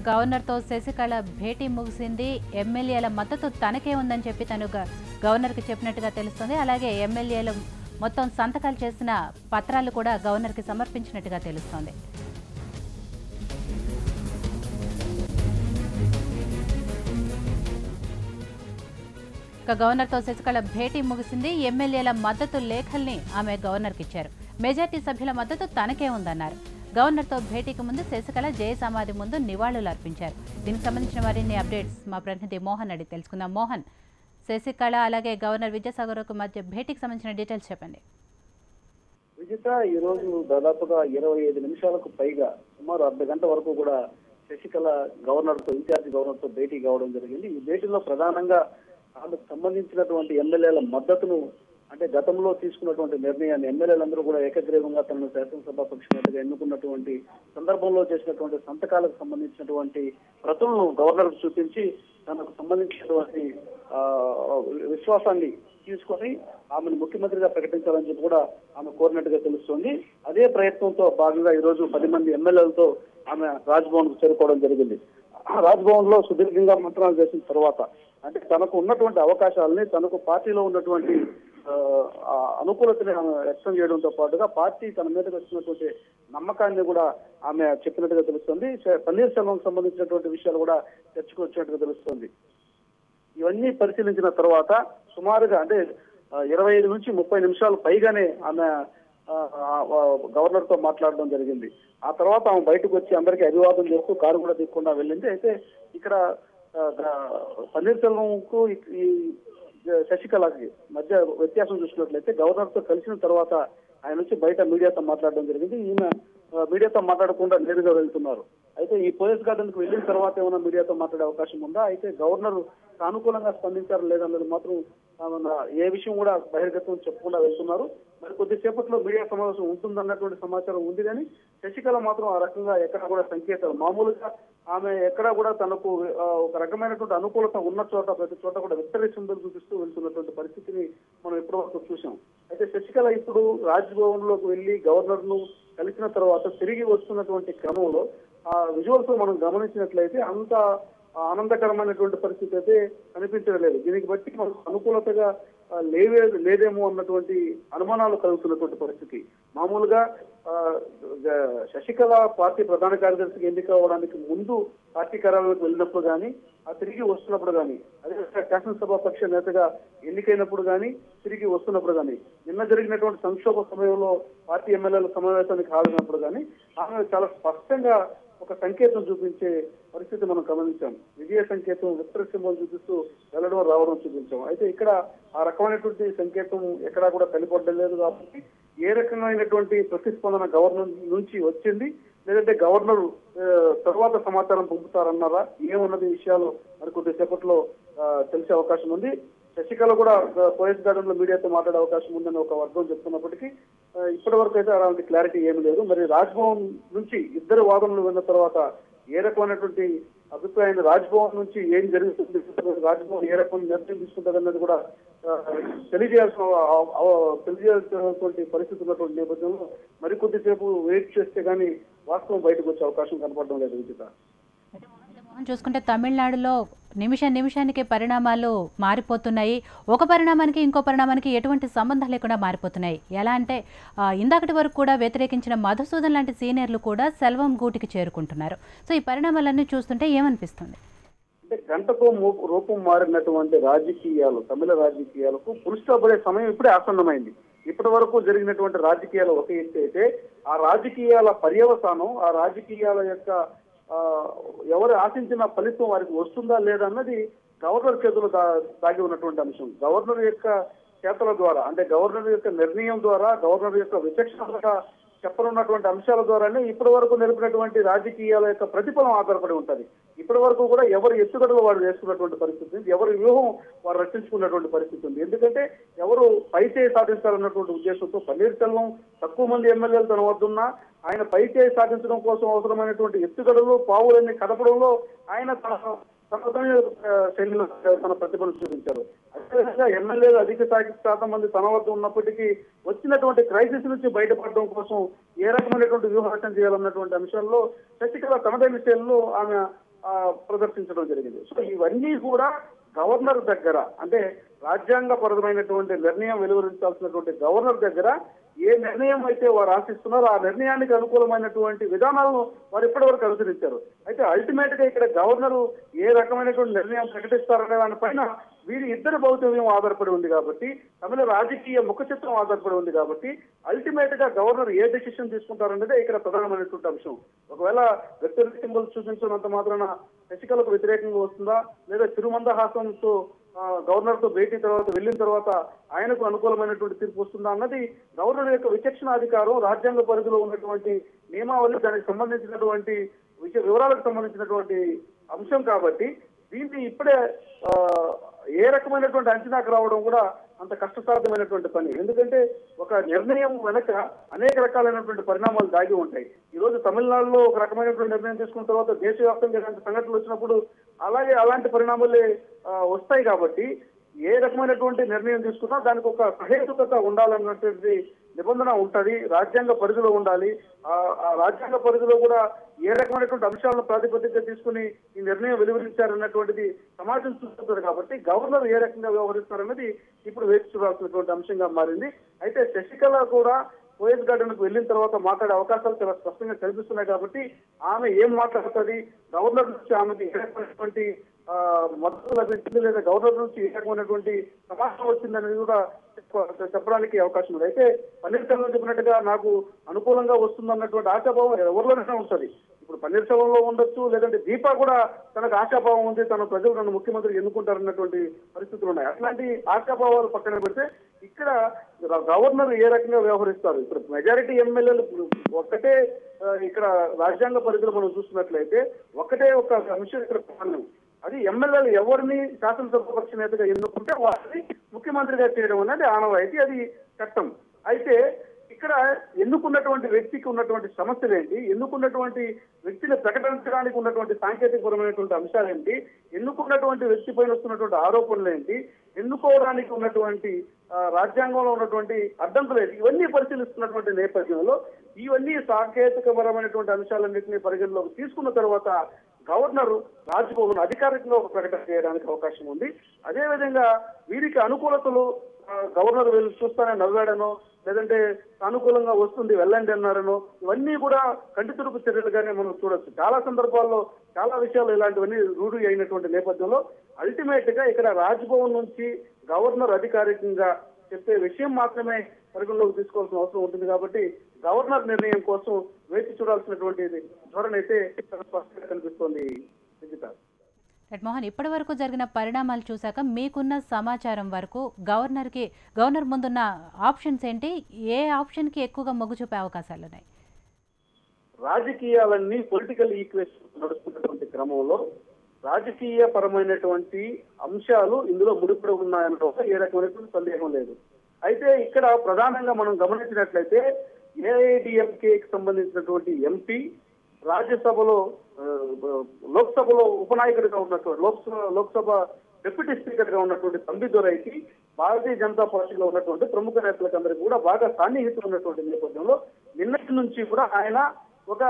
గవర్నర్తో శశికళ భేటీ ముగిసింది. ఎమ్మెల్యేల మద్దతు తనకే ఉందని చెప్పి తను గవర్నర్కి చెప్పినట్టుగా తెలుస్తుంది. అలాగే ఎమ్మెల్యేలు మొత్తం సంతకాలు చేసిన పత్రాలు కూడా గవర్నర్కి సమర్పించినట్టుగా తెలుస్తోంది. గవర్నర్తో శశికళ భేటీ ముగిసింది. ఎమ్మెల్యేల మద్దతు లేఖల్ని ఆమె గవర్నర్కి ఇచ్చారు. మెజార్టీ సభ్యుల మద్దతు తనకే ఉందన్నారు. గవర్నర్తో భేటీకి ముందు శశికళ జయ సమాధి ముందు నివాళులు అర్పించారు. దీనికి సంబంధించిన మరిన్ని అప్డేట్స్ మా ప్రతినిధి మోహన్ అడిగి తెలుసుకుందాం. మోహన్, శశికళ అలాగే గవర్నర్ విద్యాసాగర్కు మధ్య భేటీకి సంబంధించిన డీటెయిల్స్ చెప్పండి. విజిత ఈ రోజు దాదాపుగా 25 నిమిషాలకు పైగా సుమారు అర్ధ గంట వరకు కూడా శశికళ గవర్నర్తో ఇన్ఛార్జి గవర్నర్తో భేటీ కావడం జరిగింది. ఈ భేటీలో ప్రధానంగా ఆమెకు సంబంధించినటువంటి ఎమ్మెల్యేల మద్దతును, అంటే గతంలో తీసుకున్నటువంటి నిర్ణయాన్ని ఎమ్మెల్యేలందరూ కూడా ఏకగ్రీవంగా తనను శాసనసభాపక్ష నేతగా ఎన్నుకున్నటువంటి సందర్భంలో చేసినటువంటి సంతకాలకు సంబంధించినటువంటి ప్రతులను గవర్నర్ చూపించి తనకు సంబంధించినటువంటి విశ్వాసాన్ని తీసుకొని ఆమెను ముఖ్యమంత్రిగా ప్రకటించాలని చెప్పి కూడా ఆమె కోరినట్టుగా తెలుస్తోంది. అదే ప్రయత్నంతో భాగంగా ఈ రోజు 10 మంది ఎమ్మెల్యేలతో ఆమె రాజ్భవన్ కు చేరుకోవడం జరిగింది. రాజ్భవన్ లో సుదీర్ఘంగా మంత్రాలు చేసిన తర్వాత, అంటే తనకు ఉన్నటువంటి అవకాశాలని, తనకు పార్టీలో ఉన్నటువంటి అనుకూలతని ఆమె వ్యక్తం చేయడంతో పాటుగా పార్టీ తన మీదకి వచ్చినటువంటి నమ్మకాన్ని కూడా ఆమె చెప్పినట్టుగా తెలుస్తుంది. పన్నీర్ సెల్వంకి సంబంధించినటువంటి విషయాలు కూడా చర్చకు వచ్చినట్టుగా తెలుస్తుంది. ఇవన్నీ పరిశీలించిన తర్వాత సుమారుగా అంటే 25 నుంచి 30 నిమిషాలు పైగానే ఆమె గవర్నర్ తో మాట్లాడడం జరిగింది. ఆ తర్వాత ఆమె బయటకు వచ్చి అందరికీ అభివాదం చేస్తూ కారు కూడా దిక్కుండా వెళ్ళింది. అయితే ఇక్కడ పన్నీర్ సెల్వంకు ఈ శశికళకి మధ్య వ్యత్యాసం చూసినట్లయితే గవర్నర్ తో కలిసిన తర్వాత ఆయన నుంచి బయట మీడియాతో మాట్లాడడం జరిగింది. ఈయన మీడియాతో మాట్లాడకుండా నేరుగా వెళ్తున్నారు. అయితే ఈ పోలీస్ గార్డెన్ కు వెళ్ళిన తర్వాత ఏమైనా మీడియాతో మాట్లాడే అవకాశం ఉందా? అయితే గవర్నర్ సానుకూలంగా స్పందించారు లేదన్నది మాత్రం ఏ విషయం కూడా బహిర్గతం చెప్పకుండా వెళ్తున్నారు. మరి కొద్దిసేపట్లో మీడియా సమావేశం ఉంటుందన్నటువంటి సమాచారం ఉంది. కానీ శశికళ మాత్రం ఆ రకంగా ఎక్కడ కూడా సంకేతాలు, మామూలుగా ఆమె ఎక్కడా కూడా తనకు ఒక రకమైనటువంటి అనుకూలత ఉన్న చోట ప్రతి చోట కూడా విక్టరీ సింబల్ చూపిస్తూ వెళ్తున్నటువంటి పరిస్థితిని మనం ఇప్పటివరకు చూసాం. అయితే శశికళ ఇప్పుడు రాజ్భవన్ లోకి వెళ్లి గవర్నర్ ను కలిసిన తర్వాత తిరిగి వస్తున్నటువంటి క్రమంలో ఆ విజువల్స్ మనం గమనించినట్లయితే అంత ఆనందకరమైనటువంటి పరిస్థితి అయితే కనిపించలేదు. దీనికి బట్టి మనకు అనుకూలతగా లేదేమో అన్నటువంటి అనుమానాలు కలుగుతున్నటువంటి పరిస్థితి. మామూలుగా శశికళ పార్టీ ప్రధాన కార్యదర్శికి ఎన్నిక అవడానికి ముందు పార్టీ కార్యాలయానికి వెళ్ళినప్పుడు కానీ, ఆ తిరిగి వస్తున్నప్పుడు కానీ, అదే శాసనసభాపక్ష నేతగా ఎన్నికైనప్పుడు కానీ, తిరిగి వస్తున్నప్పుడు కానీ, నిన్న జరిగినటువంటి సంక్షోభ సమయంలో పార్టీ ఎమ్మెల్యేల సమావేశానికి హాజరైనప్పుడు కానీ ఆమె చాలా స్పష్టంగా ఒక సంకేతం చూపించే పరిస్థితి మనం గమనించాం. విజయ సంకేతం విక్టరీ సింబల్ చూపిస్తూ వెళ్ళడం రావడం చూపించాం. అయితే ఇక్కడ ఆ రకమైనటువంటి సంకేతం ఎక్కడా కూడా కనిపడలేదు. కాబట్టి ఏ రకమైనటువంటి ప్రతిస్పందన గవర్నర్ నుంచి వచ్చింది, లేదంటే గవర్నర్ తర్వాత సమాచారం పంపుతారన్నారా, ఏమున్నది విషయాలు మరి కొద్దిసేపట్లో తెలిసే అవకాశం ఉంది. శశికళ కూడా పోలీస్ గార్డెన్ లో మీడియాతో మాట్లాడే అవకాశం ఉందని ఒక వర్గం చెప్తున్నప్పటికీ ఇప్పటి వరకు అయితే అలాంటి క్లారిటీ ఏమి లేదు. మరి రాజ్భవన్ నుంచి ఇద్దరు వాదనలు విన్న తర్వాత ఏ రకమైనటువంటి అభిప్రాయాన్ని రాజ్భవన్ నుంచి ఏం జరుగుతుంది, రాజ్భవన్ ఏ రకమైన నిర్ణయం తీసుకుంటుంది అన్నది కూడా తెలియజేయాల్సినటువంటి పరిస్థితి ఉన్నటువంటి నేపథ్యంలో మరికొద్దిసేపు వెయిట్ చేస్తే కానీ వాస్తవం బయటకు వచ్చే అవకాశం కనపడడం లేదు. విజిత, చూసుకుంటే తమిళనాడులో నిమిషానికి పరిణామాలు మారిపోతున్నాయి. ఒక పరిణామానికి ఇంకో పరిణామానికి ఎటువంటి సంబంధం లేకుండా మారిపోతున్నాయి. ఎలా అంటే ఇందాకటి వరకు కూడా వ్యతిరేకించిన మధుసూదన్ లాంటి సీనియర్లు కూడా సెల్వం గూటికి చేరుకుంటున్నారు. సో ఈ పరిణామాలన్నీ చూస్తుంటే ఏమనిపిస్తుంది? అంటే గంటతో రూపం మారినటువంటి రాజకీయాలు, తమిళ రాజకీయాలకు పురుషపడే సమయం ఇప్పుడే ఆసన్నమైంది. ఇప్పటి వరకు జరిగినటువంటి రాజకీయాలు ఒక ఎత్తు అయితే, ఆ రాజకీయాల పర్యవసానం, ఆ రాజకీయాల యొక్క ఎవరు ఆశించిన ఫలితం వారికి వస్తుందా లేదా అన్నది గవర్నర్ చేతులు దాగి ఉన్నటువంటి అంశం. గవర్నర్ యొక్క చేతల ద్వారా, అంటే గవర్నర్ యొక్క నిర్ణయం ద్వారా, గవర్నర్ యొక్క విచక్షణ చెప్పనున్నటువంటి అంశాల ద్వారానే ఇప్పటి వరకు నిలిపినటువంటి రాజకీయాల యొక్క ప్రతిఫలం ఆధారపడి ఉంటుంది. ఇప్పటి వరకు కూడా ఎవరు ఎత్తుగడలు వారు వేసుకున్నటువంటి పరిస్థితి ఉంది, ఎవరు వ్యూహం వారు రక్షించుకున్నటువంటి పరిస్థితి ఉంది. ఎందుకంటే ఎవరు పైచేయి సాధించాలన్నటువంటి ఉద్దేశంతో పన్నీర్ సెల్వం తక్కువ మంది ఎమ్మెల్యేలు తన వద్దున్నా ఆయన పైచేయి సాధించడం కోసం అవసరమైనటువంటి ఎత్తుగడలు పావులన్నీ కదపడంలో ఆయన శైలిలో తన ప్రతిభను చూపించారు. అదేవిధంగా ఎమ్మెల్యేలు అధిక శాతం మంది తన వద్ద ఉన్నప్పటికీ వచ్చినటువంటి క్రైసిస్ నుంచి బయటపడడం కోసం ఏ రకమైనటువంటి వ్యూహరచన చేయాలన్నటువంటి అంశాల్లో శశికళ తనదైన శైలిలో ఆమె ప్రదర్శించడం జరిగింది. సో ఇవన్నీ కూడా గవర్నర్ దగ్గర, అంటే రాజ్యాంగపరమైనటువంటి నిర్ణయం వెలువరించాల్సినటువంటి గవర్నర్ దగ్గర ఏ నిర్ణయం అయితే వారు ఆశిస్తున్నారో ఆ నిర్ణయానికి అనుకూలమైనటువంటి విధానాలను వారు ఇప్పటివరకు అనుసరించారు. అయితే అల్టిమేట్ గా ఇక్కడ గవర్నర్ ఏ రకమైనటువంటి నిర్ణయం ప్రకటిస్తారనే దానిపైన వీరి ఇద్దరు భౌతివ్యం ఆధారపడి ఉంది కాబట్టి, తమిళ రాజకీయ ముఖ చిత్రం ఆధారపడి ఉంది కాబట్టి అల్టిమేట్ గా గవర్నర్ ఏ డెసిషన్ తీసుకుంటారనేదే ఇక్కడ ప్రధానమైనటువంటి అంశం. ఒకవేళ వ్యక్తిగత సింబల్ చూపించినంత మాత్రాన శశికళకు వ్యతిరేకంగా వస్తుందా, లేదా తిరుమందహాసంతో గవర్నర్ తో భేటీ తర్వాత వెళ్ళిన తర్వాత ఆయనకు అనుకూలమైనటువంటి తీర్పు వస్తుందా అన్నది గవర్నర్ యొక్క విచక్షణాధికారం, రాజ్యాంగ పరిధిలో ఉన్నటువంటి నియమావళి, దానికి సంబంధించినటువంటి వివరాలకు సంబంధించినటువంటి అంశం కాబట్టి దీన్ని ఇప్పుడే ఏ రకమైనటువంటి అంచనాకు రావడం కూడా అంత కష్టసాధ్యమైనటువంటి పని. ఎందుకంటే ఒక నిర్ణయం వెనక అనేక రకాలైనటువంటి పరిణామాలు దాగి ఉంటాయి. ఈ రోజు తమిళనాడులో ఒక రకమైనటువంటి నిర్ణయం తీసుకున్న తర్వాత దేశవ్యాప్తంగా ఇలాంటి సంఘటనలు వచ్చినప్పుడు అలాంటి పరిణామాలే వస్తాయి కాబట్టి ఏ రకమైనటువంటి నిర్ణయం తీసుకున్నా దానికి ఒక సహేతుకత ఉండాలన్నటువంటి నిబంధన ఉంటది, రాజ్యాంగ పరిధిలో ఉండాలి. ఆ రాజ్యాంగ పరిధిలో కూడా ఏ రకమైనటువంటి అంశాలను ప్రాతిపదికగా తీసుకుని ఈ నిర్ణయం వెలువరించారన్నటువంటిది సమాజం చూస్తుంది కాబట్టి గవర్నర్ ఏ రకంగా వ్యవహరిస్తారన్నది ఇప్పుడు వేచి చూడాల్సినటువంటి అంశంగా మారింది. అయితే శశికళ కూడా పోయస్ గార్డెన్ కు వెళ్ళిన తర్వాత మాట్లాడే అవకాశాలు చాలా స్పష్టంగా కనిపిస్తున్నాయి కాబట్టి ఆమె ఏం మాట్లాడుతుంది, గవర్నర్ నుంచి ఆమెకి ఏ రకమైనటువంటి మద్దతు లభించింది, లేదా గవర్నర్ నుంచి ఏ రకమైనటువంటి సమాచారం వచ్చిందనేది కూడా చెప్పడానికి అవకాశం ఉంది. అయితే పన్నీర్ సెల్వం చెప్పినట్టుగా నాకు అనుకూలంగా వస్తుందన్నటువంటి ఆశాభావం ఎవరిలోనైనా ఉంటుంది. ఇప్పుడు పన్నీర్ సెల్వంలో ఉండొచ్చు, లేదంటే దీపా కూడా తనకు ఆశాభావం ఉంది, తన ప్రజలు నన్ను ముఖ్యమంత్రి ఎన్నుకుంటారన్నటువంటి పరిస్థితులు ఉన్నాయి. అట్లాంటి ఆశాభావాలు పక్కన పెడితే ఇక్కడ గవర్నర్ ఏ రకంగా వ్యవహరిస్తారు. ఇప్పుడు మెజారిటీ ఎమ్మెల్యేలు ఒక్కటే, ఇక్కడ రాజ్యాంగ పరిధిలో మనం చూస్తున్నట్లయితే ఒకటే ఒక అంశం ఇక్కడ ప్రధానం. అది ఎమ్మెల్యేలు ఎవరిని శాసనసభాపక్ష నేతగా ఎన్నుకుంటే వారిని ముఖ్యమంత్రిగా చేయడం అనేది ఆనవాయితీ, అది చట్టం. అయితే ఇక్కడ ఎన్నుకున్నటువంటి వ్యక్తికి ఉన్నటువంటి సమస్యలు ఏంటి, ఎన్నుకున్నటువంటి వ్యక్తిని ప్రకటించడానికి ఉన్నటువంటి సాంకేతికపరమైనటువంటి అంశాలు ఏంటి, ఎన్నుకున్నటువంటి వ్యక్తి పైన వస్తున్నటువంటి ఆరోపణలు ఏంటి, ఎన్నుకోవడానికి ఉన్నటువంటి రాజ్యాంగంలో ఉన్నటువంటి అడ్డంకులు ఏంటి, ఇవన్నీ పరిశీలిస్తున్నటువంటి నేపథ్యంలో ఇవన్నీ సాంకేతికపరమైనటువంటి అంశాలన్నింటినీ పరిగణలోకి తీసుకున్న తర్వాత గవర్నర్ రాజ్భవన్ అధికారికంగా ఒక ప్రకటన చేయడానికి అవకాశం ఉంది. అదేవిధంగా వీరికి అనుకూలతలు గవర్నర్ వీళ్ళు చూస్తానే నవ్వాడనో, లేదంటే సానుకూలంగా వస్తుంది వెళ్ళండి అన్నారనో, ఇవన్నీ కూడా కంటి తురుపు చర్యలుగానే మనం చూడొచ్చు. చాలా సందర్భాల్లో చాలా విషయాలు ఇలాంటివన్నీ రూఢి అయినటువంటి నేపథ్యంలో అల్టిమేట్ గా ఇక్కడ రాజ్భవన్ నుంచి గవర్నర్ అధికారికంగా చెప్పే విషయం మాత్రమే పరిగణలోకి తీసుకోవాల్సిన అవసరం ఉంటుంది కాబట్టి గవర్నర్ నిర్ణయం కోసం వేచి చూడాల్సినటువంటి ధోరణి అయితే స్పష్టంగా కనిపిస్తోంది. మోహన్, ఇప్పటి వరకు జరిగిన పరిణామాలు చూశాక మీకున్న సమాచారం వరకు గవర్నర్ ముందున్న ఆప్షన్స్ ఏంటి, ఏ ఆప్షన్ కి ఎక్కువగా మొగ్గు చూపే అవకాశాలు ఉన్నాయి? రాజకీయాలన్నీ పొలిటికల్ ఈక్వేషన్ నడుస్తున్నటువంటి క్రమంలో రాజకీయ పరమైనటువంటి అంశాలు ఇందులో ముడిపడి ఉన్నాయన్న ఏ రకమైనటువంటి సందేహం లేదు. అయితే ఇక్కడ ప్రధానంగా మనం గమనించినట్లయితే ఏఐడిఎంకేకి సంబంధించినటువంటి ఎంపీ రాజ్యసభలో లోక్సభలో ఉపనాయకుడిగా ఉన్నటువంటి లోక్సభ డిప్యూటీ స్పీకర్ గా ఉన్నటువంటి తంబిదొరైకి భారతీయ జనతా పార్టీలో ఉన్నటువంటి ప్రముఖ నేతలకు అందరికీ కూడా బాగా సాన్నిహితం ఉన్నటువంటి నేపథ్యంలో నిన్నటి నుంచి కూడా ఆయన ఒక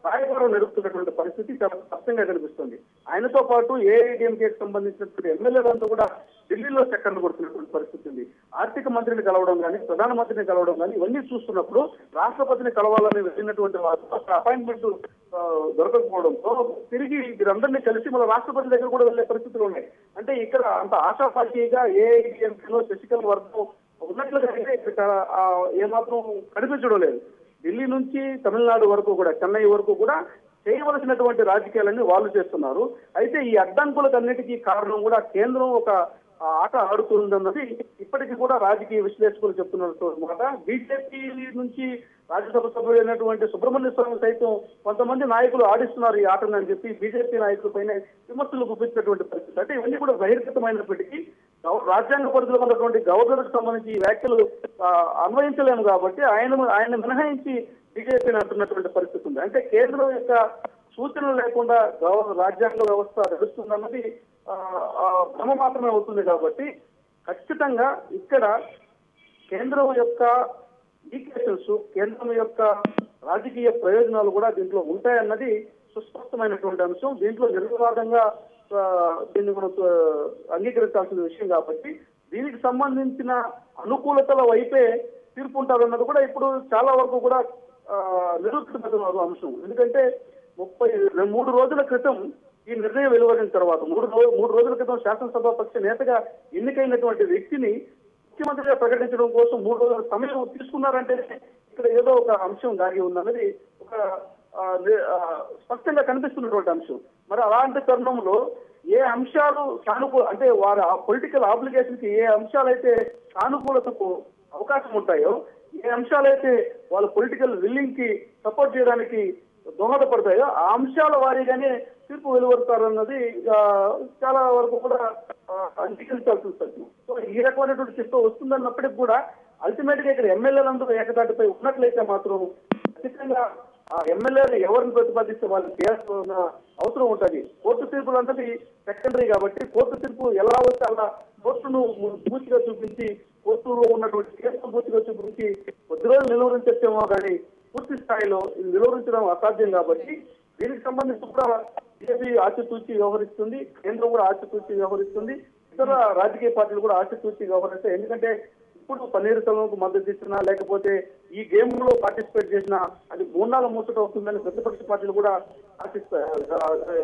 రాయబారం నడుపుతున్నటువంటి పరిస్థితి చాలా స్పష్టంగా కనిపిస్తుంది. ఆయనతో పాటు ఏఐడిఎంకేకి సంబంధించినటువంటి ఎమ్మెల్యేలంతా కూడా ఢిల్లీలో చక్కర్లు కొడుతున్నటువంటి పరిస్థితి ఉంది. ఆర్థిక మంత్రిని కలవడం కానీ, ప్రధానమంత్రిని కలవడం కానీ ఇవన్నీ చూస్తున్నప్పుడు రాష్ట్రపతిని కలవాలని వెళ్ళినటువంటి వారు అపాయింట్మెంట్ దొరకకపోవడంతో తిరిగి వీరందరినీ కలిసి మన రాష్ట్రపతి దగ్గర కూడా వెళ్లే పరిస్థితులు ఉన్నాయి. అంటే ఇక్కడ అంత ఆశాపార్టీగా ఏఐడిఎంకేలో శశికళ వర్గం ఉన్నట్లుగా అయితే ఇక్కడ ఏమాత్రం కనిపించడం లేదు. ఢిల్లీ నుంచి తమిళనాడు వరకు కూడా, చెన్నై వరకు కూడా చేయవలసినటువంటి రాజకీయాలన్నీ వాళ్ళు చేస్తున్నారు. అయితే ఈ అడ్డంకులకన్నిటికీ కారణం కూడా కేంద్రం ఒక ఆట ఆడుతుందన్నది ఇప్పటికీ కూడా రాజకీయ విశ్లేషకులు చెప్తున్నమాట. బీజేపీ నుంచి రాజ్యసభ సభ్యుడైనటువంటి సుబ్రహ్మణ్య స్వామి సైతం కొంతమంది నాయకులు ఆడిస్తున్నారు ఈ ఆటను అని చెప్పి బీజేపీ నాయకులపైన విమర్శలు గుప్పించినటువంటి పరిస్థితి. అంటే ఇవన్నీ కూడా బహిర్గతమైనప్పటికీ రాజ్యాంగ పరిధిలో ఉన్నటువంటి గవర్నర్కి సంబంధించి ఈ వ్యాఖ్యలు అన్వయించలేము కాబట్టి ఆయన మినహాయించి బీజేపీని అంటున్నటువంటి పరిస్థితి ఉంది. అంటే కేంద్రం యొక్క సూచనలు లేకుండా రాజ్యాంగ వ్యవస్థ నడుస్తుందన్నది భ్రమ మాత్రమే అవుతుంది. కాబట్టి ఖచ్చితంగా ఇక్కడ కేంద్రం యొక్క ఈక్వేషన్స్, కేంద్రం యొక్క రాజకీయ ప్రయోజనాలు కూడా దీంట్లో ఉంటాయన్నది సుస్పష్టమైనటువంటి అంశం. దీంట్లో నిర్వివాదంగా దీన్ని మనం అంగీకరించాల్సిన విషయం కాబట్టి దీనికి సంబంధించిన అనుకూలతల వైపే తీర్పు ఉంటారన్నది కూడా ఇప్పుడు చాలా వరకు కూడా నిరూపితమైన అంశం. ఎందుకంటే 3 రోజుల క్రితం ఈ నిర్ణయం వెలువడిన తర్వాత 3 రోజుల క్రితం శాసనసభ పక్ష నేతగా ఎన్నికైనటువంటి వ్యక్తిని ముఖ్యమంత్రిగా ప్రకటించడం కోసం 3 రోజుల సమయం తీసుకున్నారంటే ఇక్కడ ఏదో ఒక అంశం దాగి ఉందన్నది ఒక స్పష్టంగా కనిపిస్తున్నటువంటి అంశం. మరి అలాంటి తరుణంలో ఏ అంశాలు అంటే వారి పొలిటికల్ ఆబ్లిగేషన్ కి ఏ అంశాలైతే సానుకూలతకు అవకాశం ఉంటాయో, ఏ అంశాలైతే వాళ్ళ పొలిటికల్ విల్లింగ్ కి సపోర్ట్ చేయడానికి దోహదపడతాయో ఆ అంశాల వారీగానే తీర్పు వెలువడతారన్నది చాలా వరకు కూడా అంగీకరించాల్సి వస్తుంది. సో ఈ రకమైనటువంటి తీర్పు వస్తుందన్నప్పటికీ కూడా అల్టిమేట్ గా ఇక్కడ ఎమ్మెల్యేలందరూ ఏకతాటిపై ఉన్నట్లయితే మాత్రం ఖచ్చితంగా ఆ ఎమ్మెల్యేలు ఎవరిని ప్రతిపాదిస్తే వాళ్ళు చేయాల్సిన అవసరం ఉంటుంది. కోర్టు తీర్పులు అంతటి సెకండరీ కాబట్టి కోర్టు తీర్పు ఎలా వస్తే అలా కోర్టును పూర్తిగా చూపించి కోర్టులో ఉన్నటువంటి కేసును పూర్తిగా చూపించి కొద్ది రోజులు నిలువరించేమో కానీ పూర్తి స్థాయిలో నిలువరించడం అసాధ్యం. కాబట్టి దీనికి సంబంధించి కూడా బీజేపీ ఆచితూచి వ్యవహరిస్తుంది, కేంద్రం కూడా ఆచితూచి వ్యవహరిస్తుంది, ఇతర రాజకీయ పార్టీలు కూడా ఆచితూచి వ్యవహరిస్తాయి. ఎందుకంటే ఇప్పుడు పన్నీర్ సెల్వంకు మద్దతు ఇచ్చినా లేకపోతే ఈ గేమ్ లో పార్టిసిపేట్ చేసినా అది మూన్నాల మూసట అవుతుందని ప్రతిపక్ష పార్టీలు కూడా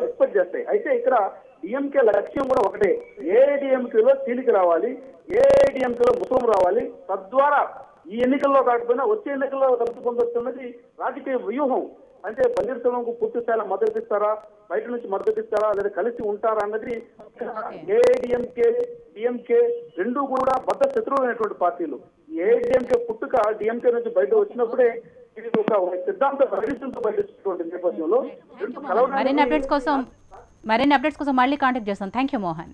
ఎక్స్పెక్ట్ చేస్తాయి. అయితే ఇక్కడ డిఎంకే లక్ష్యం కూడా ఒకటే, ఏఐడిఎంకేలో చీలిక రావాలి, ఏఐడిఎంకేలో ముస్లిం రావాలి, తద్వారా ఈ ఎన్నికల్లో కాకపోయినా వచ్చే ఎన్నికల్లో లబ్ధి పొందొస్తున్నది రాజకీయ వ్యూహం. అంటే పన్నీర్ సెల్వంకు పూర్తి స్థాయిలో మద్దతు ఇస్తారా, బయట నుంచి మద్దతు ఇస్తారా, లేదా కలిసి ఉంటారా అన్నది ఏఐడిఎంకే డిఎంకే రెండు కూడా బద్ద శత్రువులైనటువంటి పార్టీలు. ఏఐడిఎంకే పుట్టుక డిఎంకే నుంచి బయట వచ్చినప్పుడే ఇది ఒక సిద్ధాంత ప్రకటించడంతో బయట వచ్చినటువంటి నేపథ్యంలో మరిన్ని అప్డేట్స్ కోసం మళ్ళీ కాంటాక్ట్ చేస్తాం. Thank you Mohan.